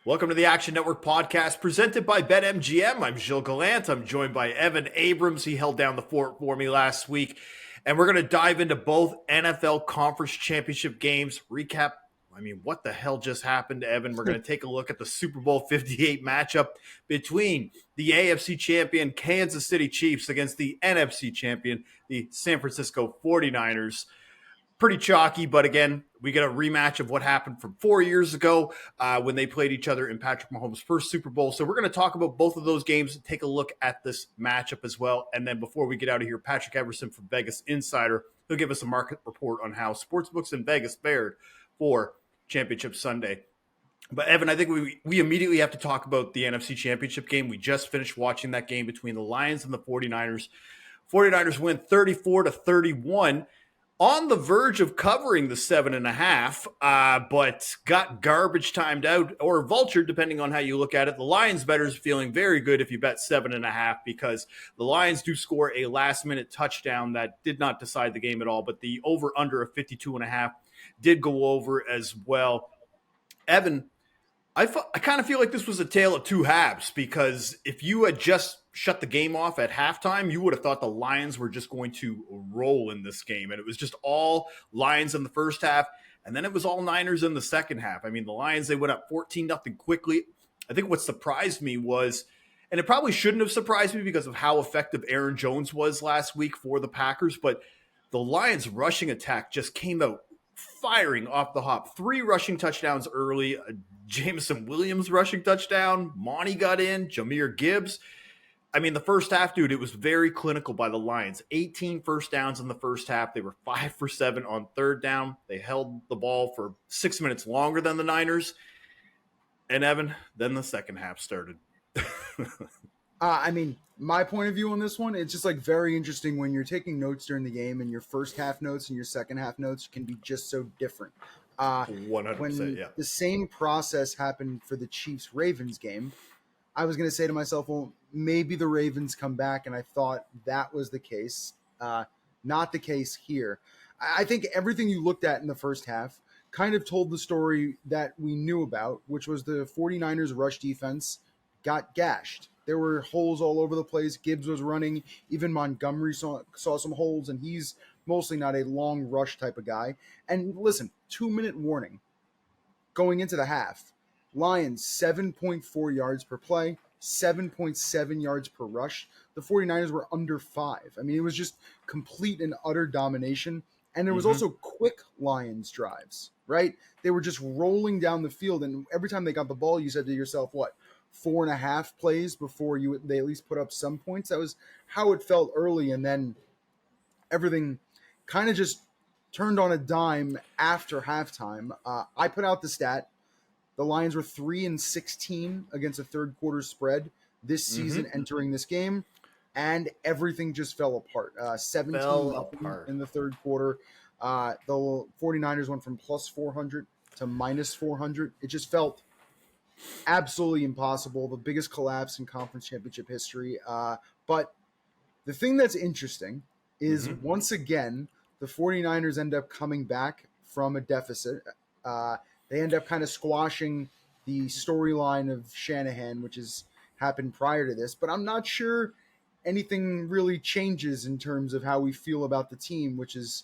Welcome to the Action Network podcast presented by BetMGM. I'm Gilles Gallant. I'm joined by Evan Abrams. He held down the fort for me last week. And we're going to dive into both NFL Conference Championship games. Recap, what the hell just happened, Evan? We're going to take a look at the Super Bowl 58 matchup between the AFC champion Kansas City Chiefs against the NFC champion, the San Francisco 49ers. Pretty chalky, but again, we get a rematch of what happened from 4 years ago when they played each other in Patrick Mahomes' first Super Bowl. So we're going to talk about both of those games and take a look at this matchup as well. And then before we get out of here, Patrick Everson from Vegas Insider, he'll give us a market report on how sportsbooks in Vegas fared for Championship Sunday. But Evan, I think we immediately have to talk about the NFC Championship game. We just finished watching that game between the Lions and the 49ers. 49ers win 34-31. On the verge of covering the 7.5, but got garbage timed out or vultured, depending on how you look at it. The Lions bettors feeling very good if you bet 7.5 because the Lions do score a last-minute touchdown that did not decide the game at all, but the over-under of 52.5 did go over as well. Evan, I kind of feel like this was a tale of two halves because if you had just shut the game off at halftime, you would have thought the Lions were just going to roll in this game. And it was just all Lions in the first half. And then it was all Niners in the second half. I mean, the Lions, they went up 14-0 quickly. I think what surprised me was, and it probably shouldn't have surprised me because of how effective Aaron Jones was last week for the Packers, but the Lions rushing attack just came out firing off the hop. 3 rushing touchdowns early, Jameson Williams rushing touchdown, Monty got in, Jahmyr Gibbs. I mean, the first half, dude, it was very clinical by the Lions. 18 first downs in the first half. They were 5 for 7 on third down. They held the ball for 6 minutes longer than the Niners. And Evan, then the second half started. My point of view on this one, it's just like very interesting when you're taking notes during the game and your first half notes and your second half notes can be just so different. 100%, when yeah. the same process happened for the Chiefs-Ravens game, I was going to say to myself, well, maybe the Ravens come back, and I thought that was the case. Not the case here. I think everything you looked at in the first half kind of told the story that we knew about, which was the 49ers rush defense got gashed. There were holes all over the place. Gibbs was running. Even Montgomery saw some holes, and he's mostly not a long rush type of guy. And listen, 2-minute warning going into the half. Lions, 7.4 yards per play, 7.7 yards per rush. The 49ers were under 5. I mean, it was just complete and utter domination. And there was also quick Lions drives, right? They were just rolling down the field, and every time they got the ball, you said to yourself, 4.5 plays before they at least put up some points? That was how it felt early, and then everything kind of just turned on a dime after halftime. I put out the stat. The Lions were 3-16 against a third quarter spread this season entering this game, and everything just fell apart. 17 in the third quarter. The 49ers went from plus 400 to minus 400. It just felt absolutely impossible. The biggest collapse in conference championship history. But the thing that's interesting is once again, the 49ers end up coming back from a deficit. They end up kind of squashing the storyline of Shanahan, which has happened prior to this. But I'm not sure anything really changes in terms of how we feel about the team, which is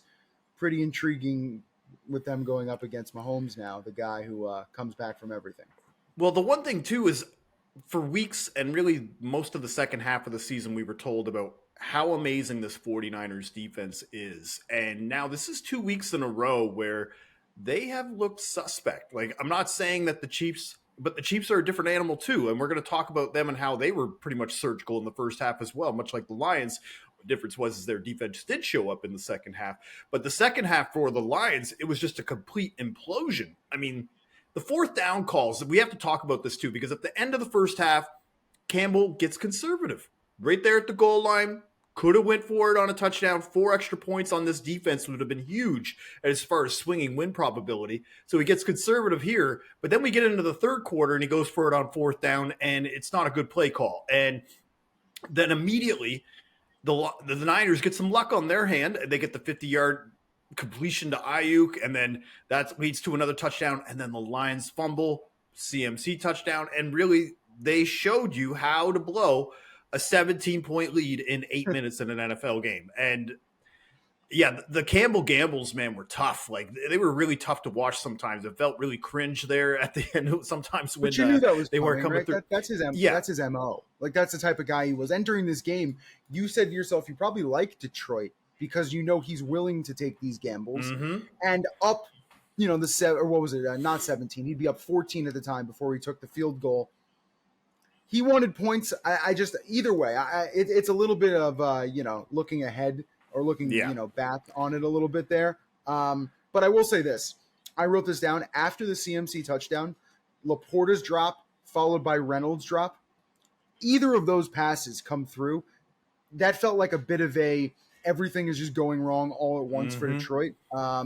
pretty intriguing with them going up against Mahomes now, the guy who comes back from everything. Well, the one thing, too, is for weeks and really most of the second half of the season, we were told about how amazing this 49ers defense is. And now this is 2 weeks in a row where they have looked suspect. Like, I'm not saying that the Chiefs are a different animal, too. And we're going to talk about them and how they were pretty much surgical in the first half as well, much like the Lions. The difference was their defense did show up in the second half. But the second half for the Lions, it was just a complete implosion. I mean, the fourth down calls, we have to talk about this too, because at the end of the first half, Campbell gets conservative. Right there at the goal line, could have went for it on a touchdown. 4 extra points on this defense would have been huge as far as swinging win probability. So he gets conservative here, but then we get into the third quarter and he goes for it on fourth down, and it's not a good play call. And then immediately the Niners get some luck on their hand. They get the 50-yard completion to Ayuk, and then that leads to another touchdown, and then the Lions fumble, CMC touchdown, and really they showed you how to blow a 17-point lead in 8 minutes in an NFL game. And yeah, the Campbell gambles, man, were tough. Like they were really tough to watch sometimes. It felt really cringe there at the end. Sometimes when But you knew that was they weren't coming, coming right? through. That's his Yeah, that's his MO. Like that's the type of guy he was. Entering this game, you said to yourself, you probably like Detroit because you know he's willing to take these gambles mm-hmm. and up. You know or what was it? Not 17. He'd be up 14 at the time before he took the field goal. He wanted points. I just either way, it's a little bit of looking ahead or looking back on it a little bit there. But I will say this: I wrote this down after the CMC touchdown, Laporta's drop followed by Reynolds' drop. Either of those passes come through. That felt like a bit of a everything is just going wrong all at once for Detroit.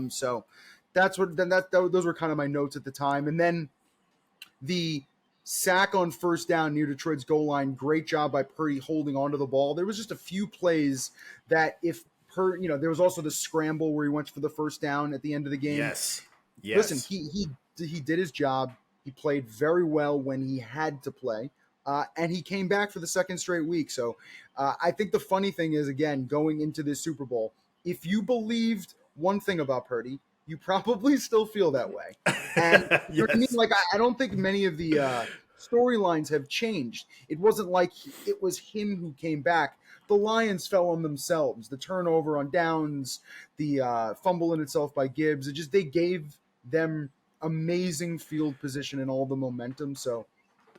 So that's what those were kind of my notes at the time, and then the sack on first down near Detroit's goal line. Great job by Purdy holding onto the ball. There was just a few plays that there was also the scramble where he went for the first down at the end of the game. Yes. Listen, he did his job. He played very well when he had to play. And he came back for the second straight week. So I think the funny thing is, again, going into this Super Bowl, if you believed one thing about Purdy, you probably still feel that way. And you know what I mean? Like, I don't think many of the storylines have changed. It wasn't like it was him who came back. The Lions fell on themselves. The turnover on downs, the fumble in itself by Gibbs. They gave them amazing field position and all the momentum. So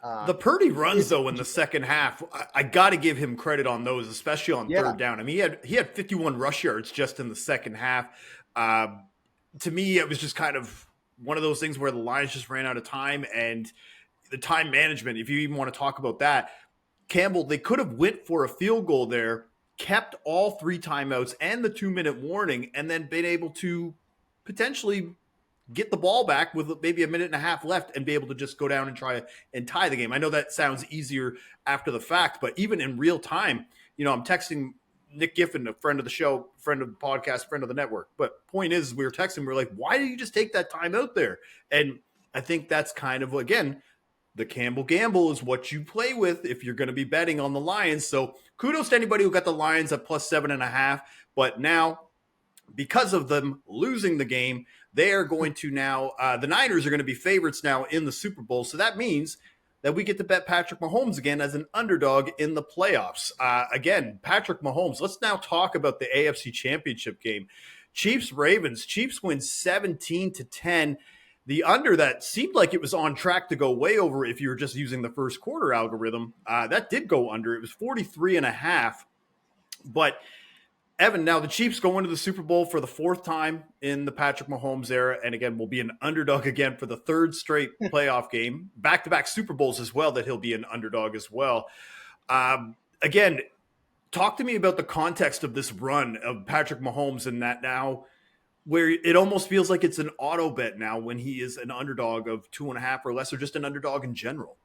the Purdy runs, though, in the second half, I got to give him credit on those, especially on third down. I mean, he had 51 rush yards just in the second half. To me, it was just kind of one of those things where the Lions just ran out of time, and the time management, if you even want to talk about that, Campbell, they could have went for a field goal there, kept all 3 timeouts and the 2-minute warning, and then been able to potentially get the ball back with maybe a minute and a half left and be able to just go down and try and tie the game. I know that sounds easier after the fact, but even in real time, I'm texting Nick Giffen, a friend of the show, friend of the podcast, friend of the network. But point is, we were texting, we were like, why did you just take that time out there? And I think that's kind of, again, the Campbell gamble is what you play with if you're going to be betting on the Lions. So kudos to anybody who got the Lions at plus 7.5. But now, because of them losing the game, they are going to now, the Niners are going to be favorites now in the Super Bowl. So that means that we get to bet Patrick Mahomes again as an underdog in the playoffs. Again, Patrick Mahomes. Let's now talk about the AFC Championship game. Chiefs-Ravens. Chiefs win 17-10. The under that seemed like it was on track to go way over if you were just using the first quarter algorithm. That did go under. It was 43.5. But Evan, now the Chiefs go into the Super Bowl for the 4th time in the Patrick Mahomes era, and again, will be an underdog again for the 3rd straight playoff game. Back-to-back Super Bowls as well, that he'll be an underdog as well. Again, talk to me about the context of this run of Patrick Mahomes and that now, where it almost feels like it's an auto bet now when he is an underdog of 2.5 or less, or just an underdog in general.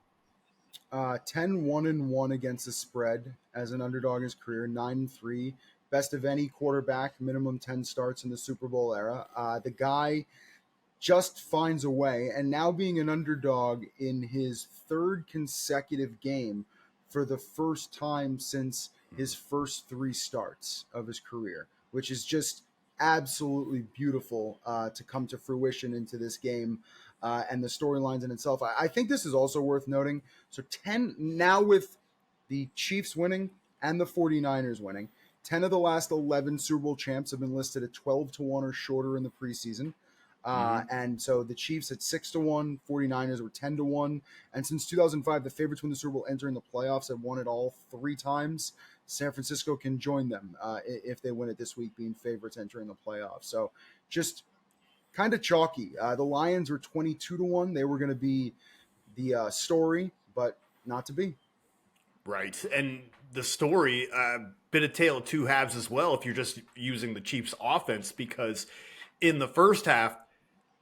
10-1-1 against the spread as an underdog in his career, 9-3. Best of any quarterback, minimum 10 starts in the Super Bowl era. The guy just finds a way, and now being an underdog in his 3rd consecutive game for the first time since his first 3 starts of his career, which is just absolutely beautiful to come to fruition into this game and the storylines in itself. I think this is also worth noting. So 10 now with the Chiefs winning and the 49ers winning, 10 of the last 11 Super Bowl champs have been listed at 12-1 or shorter in the preseason. And so the Chiefs at 6-1, 49ers were 10-1. And since 2005, the favorites win the Super Bowl entering the playoffs have won it all 3 times. San Francisco can join them if they win it this week, being favorites entering the playoffs. So just kind of chalky. The Lions were 22-1. They were going to be the story, but not to be. Right. And the story, been a tale of 2 halves as well if you're just using the Chiefs offense, because in the first half,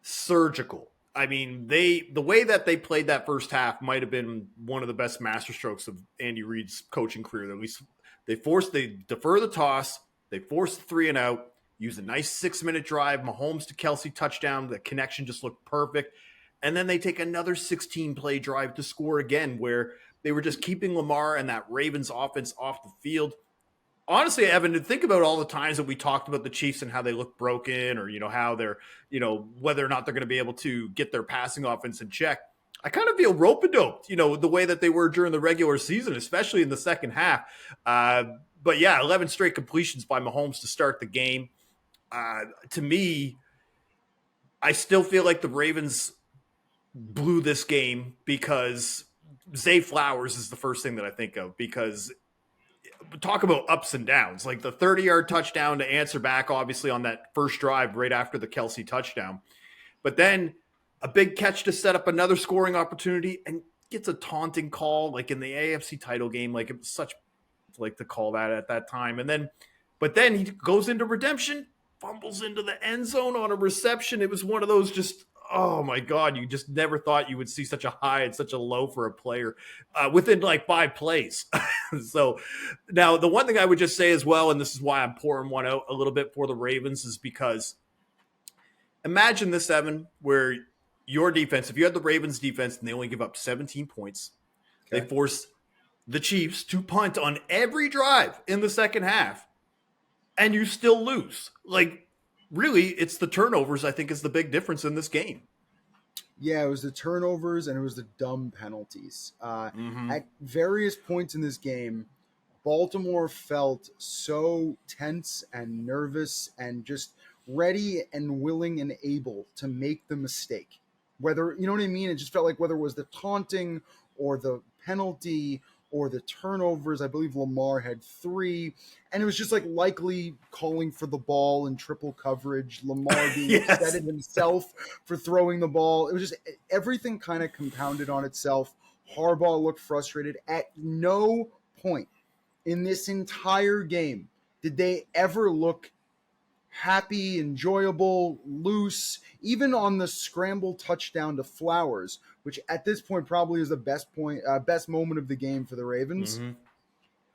surgical. I mean, the way that they played that first half might have been one of the best masterstrokes of Andy Reid's coaching career. At least they defer the toss, they force the 3 and out, use a nice 6-minute drive, Mahomes to Kelsey touchdown. The connection just looked perfect. And then they take another 16 play drive to score again, where they were just keeping Lamar and that Ravens offense off the field. Honestly, Evan, to think about all the times that we talked about the Chiefs and how they look broken, or, how they're, whether or not they're going to be able to get their passing offense in check. I kind of feel rope-a-doped, the way that they were during the regular season, especially in the second half. But yeah, 11 straight completions by Mahomes to start the game. To me, I still feel like the Ravens blew this game because Zay Flowers is the first thing that I think of, because talk about ups and downs, like the 30-yard touchdown to answer back, obviously, on that first drive right after the Kelsey touchdown. But then a big catch to set up another scoring opportunity, and gets a taunting call, like in the AFC title game. Like, it was such like to call that at that time. But then he goes into redemption, fumbles into the end zone on a reception. It was one of those just, oh my God, you just never thought you would see such a high and such a low for a player within like 5 plays. So now the one thing I would just say as well, and this is why I'm pouring one out a little bit for the Ravens, is because imagine this, Evan, where your defense, if you had the Ravens defense and they only give up 17 points, Okay. they force the Chiefs to punt on every drive in the second half, and you still lose. Like, really, it's the turnovers, I think, is the big difference in this game. Yeah, it was the turnovers and it was the dumb penalties. Mm-hmm. At various points in this game, Baltimore felt so tense and nervous and just ready and willing and able to make the mistake. Whether, you know what I mean? It just felt like whether it was the taunting or the penalty or the turnovers. I believe Lamar had 3, and it was just like likely calling for the ball in triple coverage. Lamar being Yes. upset at himself for throwing the ball. It was just everything kind of compounded on itself. Harbaugh looked frustrated. At no point in this entire game did they ever look happy, enjoyable, loose, even on the scramble touchdown to Flowers, which at this point probably is the best moment of the game for the Ravens. Mm-hmm.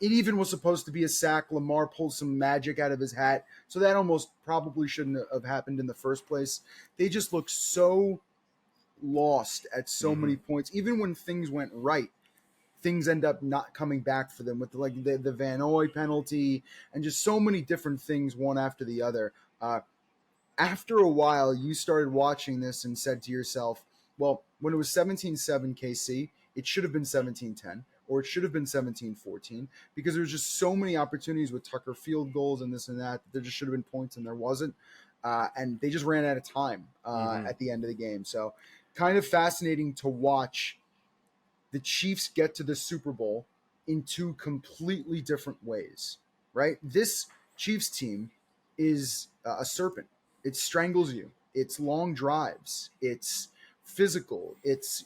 It even was supposed to be a sack. Lamar pulled some magic out of his hat, so that almost probably shouldn't have happened in the first place. They just looked so lost at so many points. Even when things went right, things end up not coming back for them with the Van Noy penalty and just so many different things, one after the other. After a while, you started watching this and said to yourself, well, when it was 17-7 KC, it should have been 17-10, or it should have been 17-14, because there was just so many opportunities with Tucker field goals and this and that. There just should have been points and there wasn't. And they just ran out of time at the end of the game. So kind of fascinating to watch the Chiefs get to the Super Bowl in 2 completely different ways, right? This Chiefs team is a serpent. It strangles you. It's long drives. It's physical. It's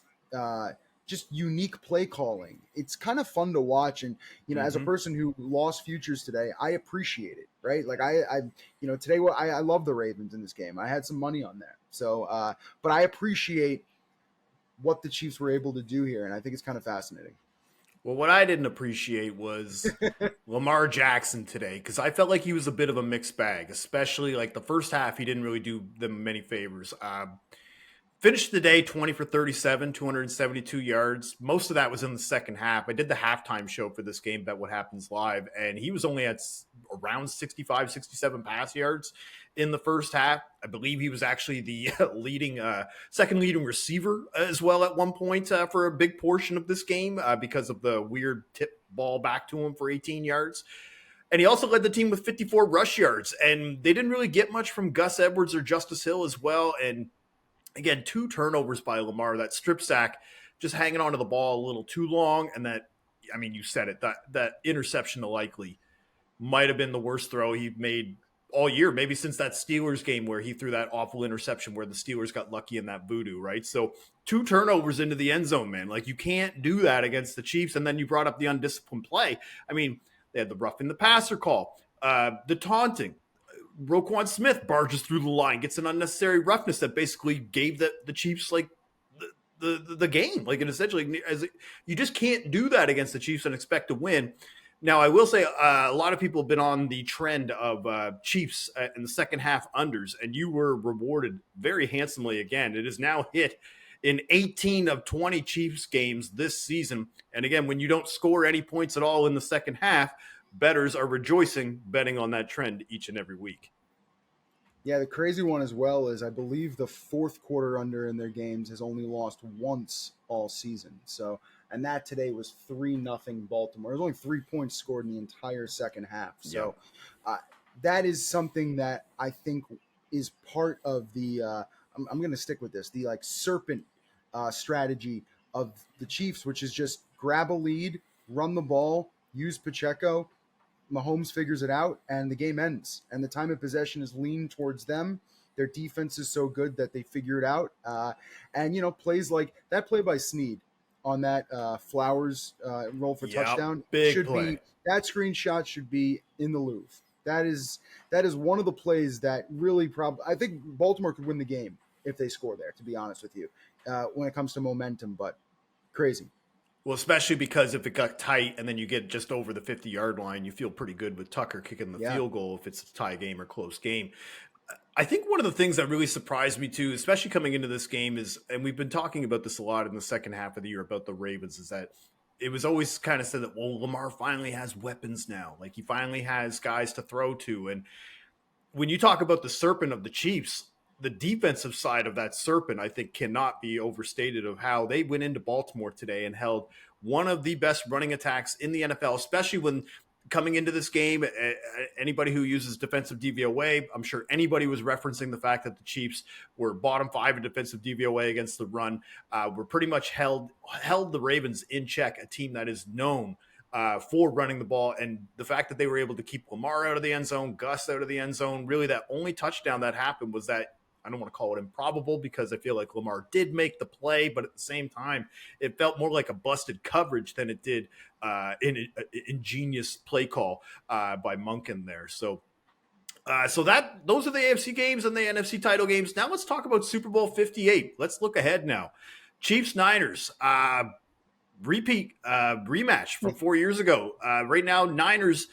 just unique play calling. It's kind of fun to watch. And, as a person who lost futures today, I appreciate it, right? Like today, I love the Ravens in this game. I had some money on that. So, but I appreciate what the Chiefs were able to do here, and I think it's kind of fascinating. Well, what I didn't appreciate was Lamar Jackson today, because I felt like he was a bit of a mixed bag, especially like the first half. He didn't really do them many favors. Finished the day 20 for 37, 272 yards. Most of that was in the second half. I did the halftime show for this game, Bet What Happens Live, and he was only at around 65, 67 pass yards in the first half. I believe he was actually the second leading receiver as well at one point for a big portion of this game because of the weird tip ball back to him for 18 yards. And he also led the team with 54 rush yards, and they didn't really get much from Gus Edwards or Justice Hill as well. And again, 2 turnovers by Lamar, that strip sack, just hanging onto the ball a little too long. And that, I mean, you said it, that interception to Likely might have been the worst throw he made all year, maybe since that Steelers game where he threw that awful interception where the Steelers got lucky in that voodoo, right? So 2 turnovers into the end zone, man. Like, you can't do that against the Chiefs. And then you brought up the undisciplined play. I mean, they had the roughing the passer call, the taunting. Roquan Smith barges through the line, gets an unnecessary roughness that basically gave the Chiefs like the game. Like, and essentially, you just can't do that against the Chiefs and expect to win. Now, I will say a lot of people have been on the trend of Chiefs in the second half unders, and you were rewarded very handsomely again. It is now hit in 18 of 20 Chiefs games this season. And again, when you don't score any points at all in the second half, bettors are rejoicing betting on that trend each and every week. Yeah, the crazy one as well is I believe the fourth quarter under in their games has only lost once all season. So, and that today was 3-0 Baltimore. There's only 3 points scored in the entire second half. So, that is something that I think is part of the. I'm going to stick with this. The like serpent strategy of the Chiefs, which is just grab a lead, run the ball, use Pacheco. Mahomes figures it out, and the game ends. And the time of possession is leaned towards them. Their defense is so good that they figure it out. And, plays like that play by Snead on that Flowers roll for touchdown big play. That screenshot should be in the Louvre. That is one of the plays that really I think Baltimore could win the game if they score there, to be honest with you, when it comes to momentum. But crazy. Well, especially because if it got tight and then you get just over the 50-yard line, you feel pretty good with Tucker kicking the field goal if it's a tie game or close game. I think one of the things that really surprised me too, especially coming into this game is, and we've been talking about this a lot in the second half of the year about the Ravens, is that it was always kind of said that, well, Lamar finally has weapons now. Like he finally has guys to throw to. And when you talk about the serpent of the Chiefs, the defensive side of that serpent, I think, cannot be overstated of how they went into Baltimore today and held one of the best running attacks in the NFL, especially when coming into this game, anybody who uses defensive DVOA, I'm sure anybody was referencing the fact that the Chiefs were bottom 5 in defensive DVOA against the run, were pretty much held the Ravens in check, a team that is known for running the ball. And the fact that they were able to keep Lamar out of the end zone, Gus out of the end zone, really that only touchdown that happened was that, I don't want to call it improbable because I feel like Lamar did make the play, but at the same time, it felt more like a busted coverage than it did in ingenious play call by Monken there. So those are the AFC games and the NFC title games. Now let's talk about Super Bowl 58. Let's look ahead now. Chiefs Niners rematch from 4 years ago. Right now, Niners.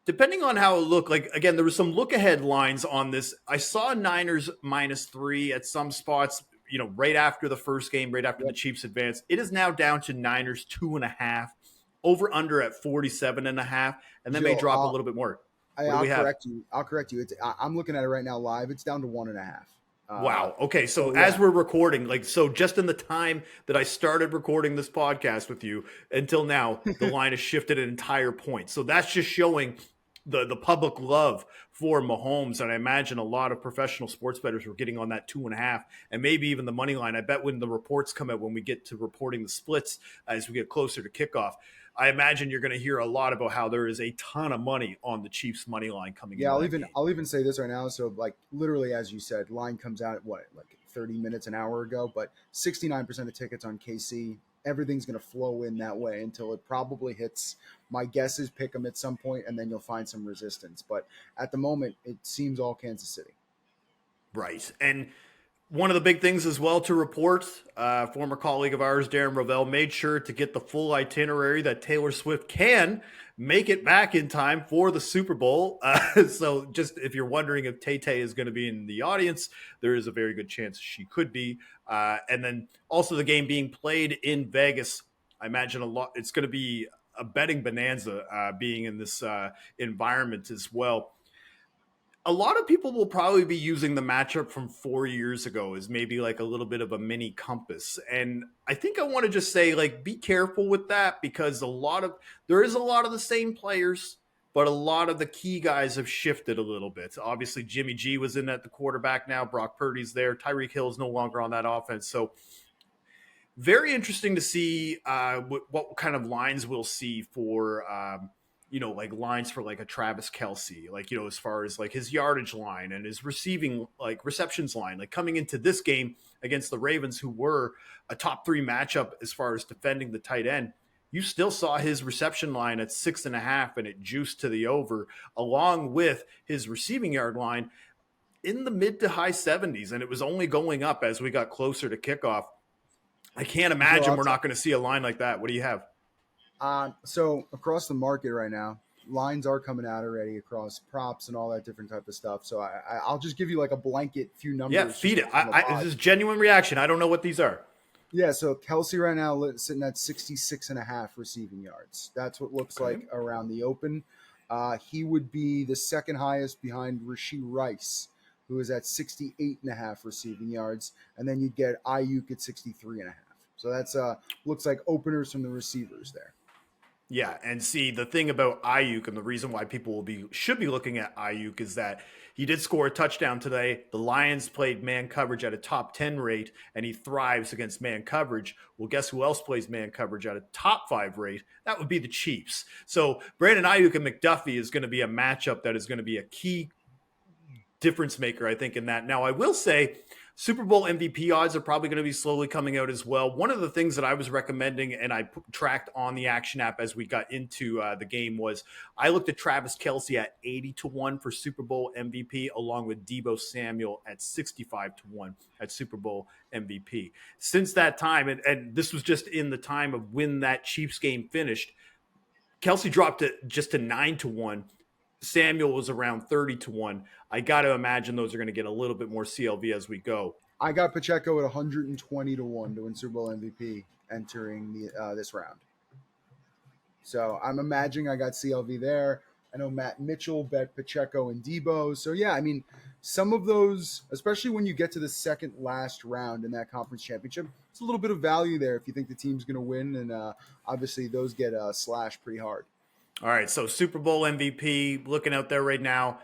Depending on how it looked, like, again, there was some look-ahead lines on this. I saw Niners -3 at some spots, right after the first game, right after the Chiefs advanced. It is now down to Niners 2.5, over-under at 47.5, and then may drop a little bit more. I'll correct you. I'm looking at it right now live. It's down to 1.5. Wow. Okay. So as we're recording, just in the time that I started recording this podcast with you until now, the line has shifted an entire point. So that's just showing the public love for Mahomes. And I imagine a lot of professional sports bettors were getting on that 2.5 and maybe even the money line. I bet when the reports come out, when we get to reporting the splits, as we get closer to kickoff, I imagine you're going to hear a lot about how there is a ton of money on the Chiefs money line coming in. Yeah, I'll even say this right now. So literally, as you said, line comes out at 30 minutes, an hour ago, but 69% of tickets on KC. Everything's going to flow in that way until it probably hits. My guess is pick them at some point, and then you'll find some resistance. But at the moment, it seems all Kansas City. Right. And one of the big things as well to report, former colleague of ours, Darren Rovell, made sure to get the full itinerary that Taylor Swift can make it back in time for the Super Bowl. So just if you're wondering if Tay-Tay is going to be in the audience, there is a very good chance she could be. And then also the game being played in Vegas, I imagine it's going to be a betting bonanza being in this environment as well. A lot of people will probably be using the matchup from 4 years ago as maybe like a little bit of a mini compass. And I think I want to just say, be careful with that because there is a lot of the same players, but a lot of the key guys have shifted a little bit. Obviously, Jimmy G was in at the quarterback now. Brock Purdy's there. Tyreek Hill's no longer on that offense. So very interesting to see what kind of lines we'll see for lines for a Travis Kelce, as far as his yardage line and his receiving, receptions line, coming into this game against the Ravens, who were a top 3 matchup as far as defending the tight end. You still saw his reception line at 6.5 and it juiced to the over, along with his receiving yard line in the mid to high 70s. And it was only going up as we got closer to kickoff. I can't imagine we're not going to see a line like that. What do you have? So across the market right now, lines are coming out already across props and all that different type of stuff. So I'll just give you a blanket few numbers. Yeah, feed it. This is genuine reaction. I don't know what these are. Yeah, so Kelsey right now sitting at 66 and a half receiving yards. That's what looks Okay. like around the open. He would be the second highest behind Rashee Rice, who is at 68 and a half receiving yards. And then you'd get Ayuk at 63 and a half. So that's looks like openers from the receivers there. Yeah, and see the thing about Ayuk and the reason why people should be looking at Ayuk is that he did score a touchdown today. The Lions played man coverage at a top 10 rate, and he thrives against man coverage. Well, guess who else plays man coverage at a top 5 rate? That would be the Chiefs. So Brandon Ayuk and McDuffie is going to be a matchup that is going to be a key difference maker, I think, in that. Now, I will say Super Bowl MVP odds are probably going to be slowly coming out as well. One of the things that I was recommending and I tracked on the Action app as we got into the game was I looked at Travis Kelce at 80-1 for Super Bowl MVP, along with Deebo Samuel at 65-1 at Super Bowl MVP. Since that time, and this was just in the time of when that Chiefs game finished, Kelce dropped it just to 9-1. Samuel was around 30-1. I got to imagine those are going to get a little bit more CLV as we go. I got Pacheco at 120 to 1 to win Super Bowl MVP entering this round. So I'm imagining I got CLV there. I know Matt Mitchell bet Pacheco and Debo. So yeah, I mean, some of those, especially when you get to the second last round in that conference championship, it's a little bit of value there if you think the team's going to win. And obviously those get slashed pretty hard. All right, so Super Bowl MVP, looking out there right now,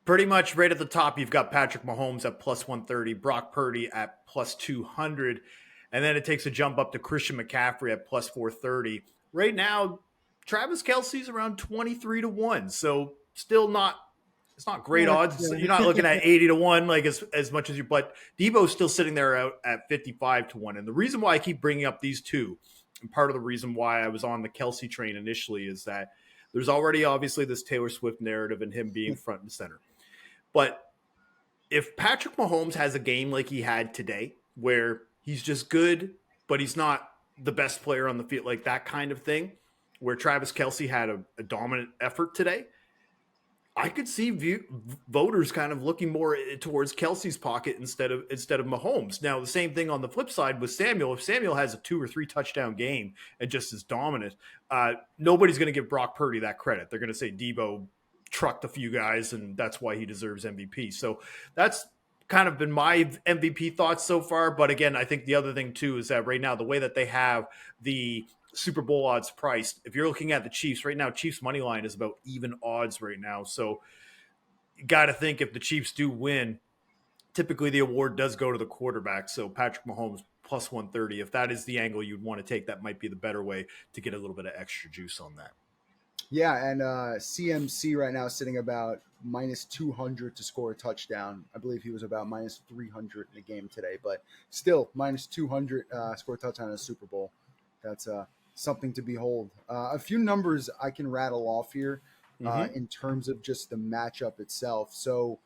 pretty much right at the top, you've got Patrick Mahomes at plus 130, Brock Purdy at plus 200, and then it takes a jump up to Christian McCaffrey at plus 430. Right now, Travis Kelce's around 23-1, so still not it's not great Yeah, odds. You're not yeah. looking at 80-1 like as much as you, but Debo's still sitting there out at 55-1. And the reason why I keep bringing up these two, and part of the reason why I was on the Kelce train initially, is that there's already obviously this Taylor Swift narrative and him being front and center. But if Patrick Mahomes has a game like he had today, where he's just good, but he's not the best player on the field, like that kind of thing, where Travis Kelce had a dominant effort today, I could see voters kind of looking more towards Kelsey's pocket instead of Mahomes. Now, the same thing on the flip side with Samuel. If Samuel has a 2 or 3 touchdown game and just is dominant, nobody's going to give Brock Purdy that credit. They're going to say Debo trucked a few guys, and that's why he deserves MVP. So that's kind of been my MVP thoughts so far. But again, I think the other thing too is that right now the way that they have the Super Bowl odds priced, if you're looking at the Chiefs right now, Chiefs money line is about even odds right now. So you got to think if the Chiefs do win, typically the award does go to the quarterback. So Patrick Mahomes plus 130. If that is the angle you'd want to take, that might be the better way to get a little bit of extra juice on that. Yeah, and CMC right now sitting about minus 200 to score a touchdown. I believe he was about minus 300 in the game today, but still minus 200 score a touchdown in a Super Bowl. That's something to behold. A few numbers I can rattle off here in terms of just the matchup itself. So,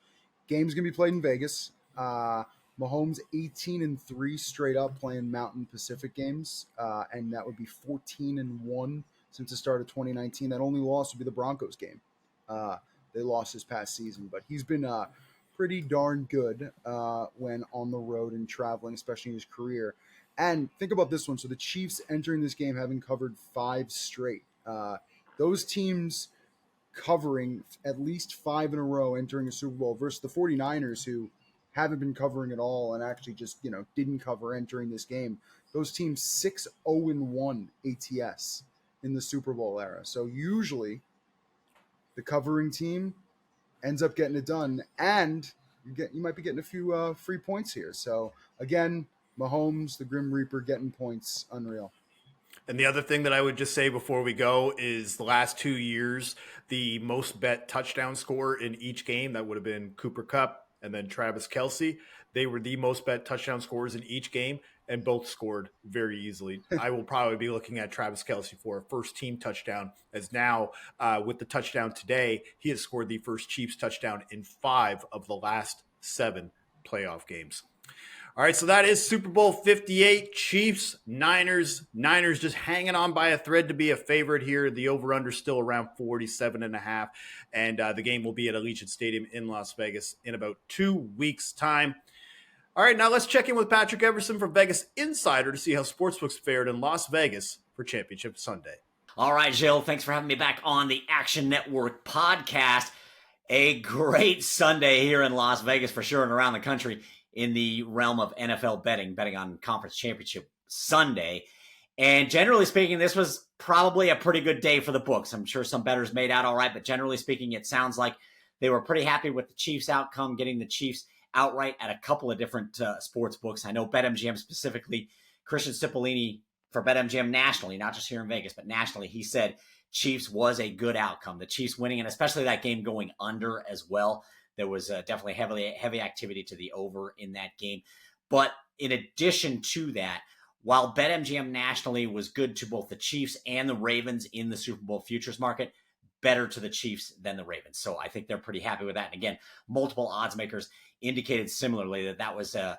game's gonna be played in Vegas. Mahomes 18-3 straight up playing Mountain Pacific games, and that would be 14-1 since the start of 2019. That only loss would be the Broncos game. They lost this past season, but he's been pretty darn good when on the road and traveling, especially in his career. And think about this one. So the Chiefs entering this game having covered 5 straight. Those teams covering at least 5 in a row entering a Super Bowl versus the 49ers who haven't been covering at all and actually just, didn't cover entering this game. Those teams 6-0-1 ATS in the Super Bowl era. So usually the covering team ends up getting it done, and you might be getting a few free points here. So again, Mahomes, the Grim Reaper, getting points, unreal. And the other thing that I would just say before we go is the last 2 years, the most bet touchdown score in each game, that would have been Cooper Kupp and then Travis Kelce. They were the most bet touchdown scorers in each game, and both scored very easily. I will probably be looking at Travis Kelce for a first team touchdown, as now with the touchdown today, he has scored the first Chiefs touchdown in 5 of the last 7 playoff games. All right, so that is Super Bowl 58, Chiefs, Niners. Niners just hanging on by a thread to be a favorite here. The over-under still around 47.5, and the game will be at Allegiant Stadium in Las Vegas in about 2 weeks' time. All right, now let's check in with Patrick Everson from Vegas Insider to see how Sportsbook's fared in Las Vegas for Championship Sunday. All right, Jill, thanks for having me back on the Action Network podcast. A great Sunday here in Las Vegas for sure and around the country in the realm of NFL betting on Conference Championship Sunday. And generally speaking, this was probably a pretty good day for the books. I'm sure some bettors made out all right, but generally speaking, it sounds like they were pretty happy with the Chiefs outcome, getting the Chiefs outright at a couple of different sports books. I know BetMGM specifically, Christian Cipollini for BetMGM nationally, not just here in Vegas, but nationally, he said Chiefs was a good outcome. The Chiefs winning, and especially that game going under as well. There was definitely heavy activity to the over in that game. But in addition to that, while BetMGM nationally was good to both the Chiefs and the Ravens in the Super Bowl futures market, better to the Chiefs than the Ravens. So I think they're pretty happy with that. And again, multiple odds makers indicated similarly that was a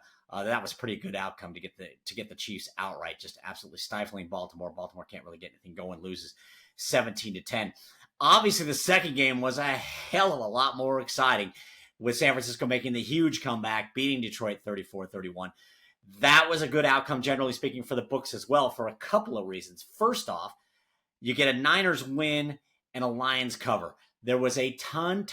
pretty good outcome to get the Chiefs outright. Just absolutely stifling Baltimore. Baltimore can't really get anything going, loses 17-10. Obviously, the second game was a hell of a lot more exciting, with San Francisco making the huge comeback, beating Detroit 34-31. That was a good outcome, generally speaking, for the books as well, for a couple of reasons. First off, you get a Niners win and a Lions cover. There was a ton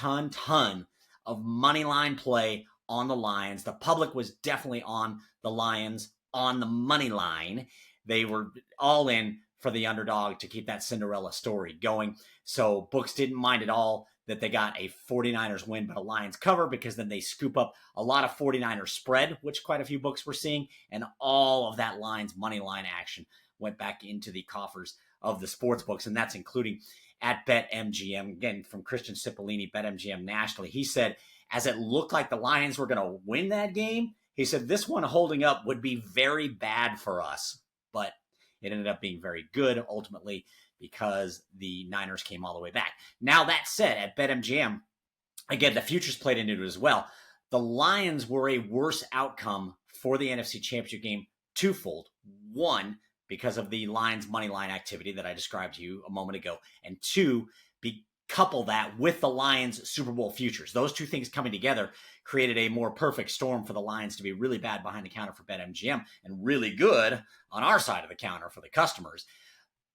of money line play on the Lions. The public was definitely on the Lions on the money line. They were all in for the underdog to keep that Cinderella story going. So books didn't mind at all that they got a 49ers win, but a Lions cover, because then they scoop up a lot of 49ers spread, which quite a few books were seeing, and all of that Lions money line action went back into the coffers of the sports books, and that's including at BetMGM. Again, from Christian Cipollini, BetMGM nationally, he said, as it looked like the Lions were going to win that game, he said this one holding up would be very bad for us, but it ended up being very good ultimately because the Niners came all the way back. Now, that said, at BetMGM, again, the futures played into it as well. The Lions were a worse outcome for the NFC Championship game twofold. One, because of the Lions money line activity that I described to you a moment ago. And two, couple that with the Lions Super Bowl futures. Those two things coming together created a more perfect storm for the Lions to be really bad behind the counter for BetMGM and really good on our side of the counter for the customers.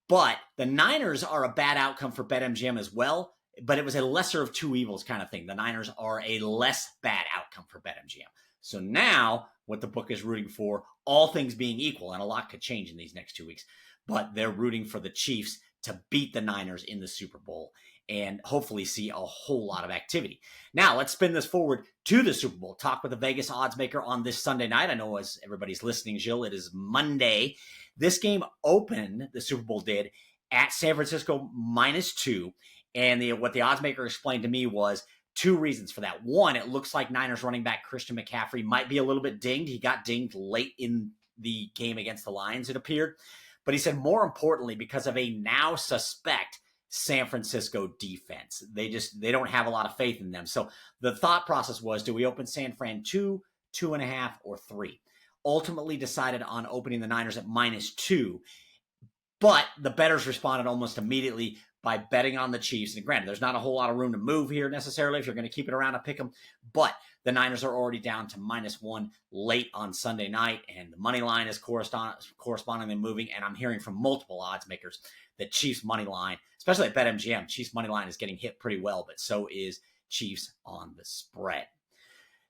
But the Niners are a bad outcome for BetMGM as well, but it was a lesser of two evils kind of thing. The Niners are a less bad outcome for BetMGM. So now what the book is rooting for, all things being equal, and a lot could change in these next 2 weeks, but they're rooting for the Chiefs to beat the Niners in the Super Bowl and hopefully see a whole lot of activity. Now, let's spin this forward to the Super Bowl. Talk with a Vegas odds maker on this Sunday night. I know as everybody's listening, Jill, it is Monday. This game opened, the Super Bowl did, at San Francisco -2. And what the odds maker explained to me was two reasons for that. One, it looks like Niners running back Christian McCaffrey might be a little bit dinged. He got dinged late in the game against the Lions, it appeared. But he said more importantly, because of a now suspect San Francisco defense. They don't have a lot of faith in them. So the thought process was, do we open San Fran 2, 2.5, or 3? Ultimately decided on opening the Niners at -2. But the bettors responded almost immediately by betting on the Chiefs. And granted, there's not a whole lot of room to move here necessarily if you're going to keep it around to pick them. But the Niners are already down to -1 late on Sunday night, and the money line is correspondingly moving. And I'm hearing from multiple odds makers that Chiefs money line, especially at BetMGM, Chiefs money line is getting hit pretty well, but so is Chiefs on the spread.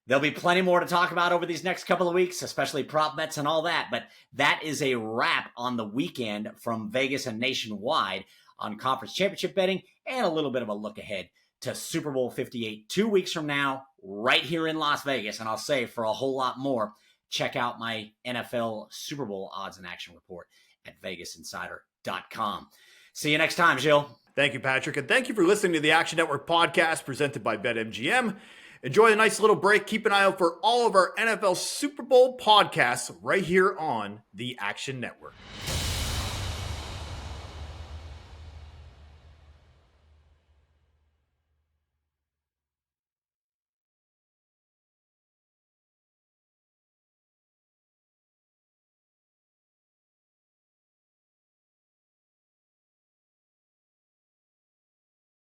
There'll be plenty more to talk about over these next couple of weeks, especially prop bets and all that. But that is a wrap on the weekend from Vegas and nationwide on conference championship betting, and a little bit of a look ahead to Super Bowl 58 2 weeks from now, right here in Las Vegas. And I'll say, for a whole lot more, check out my NFL Super Bowl odds and action report at vegasinsider.com. See you next time, Jill. Thank you, Patrick. And thank you for listening to the Action Network podcast presented by BetMGM. Enjoy a nice little break. Keep an eye out for all of our NFL Super Bowl podcasts right here on the Action Network.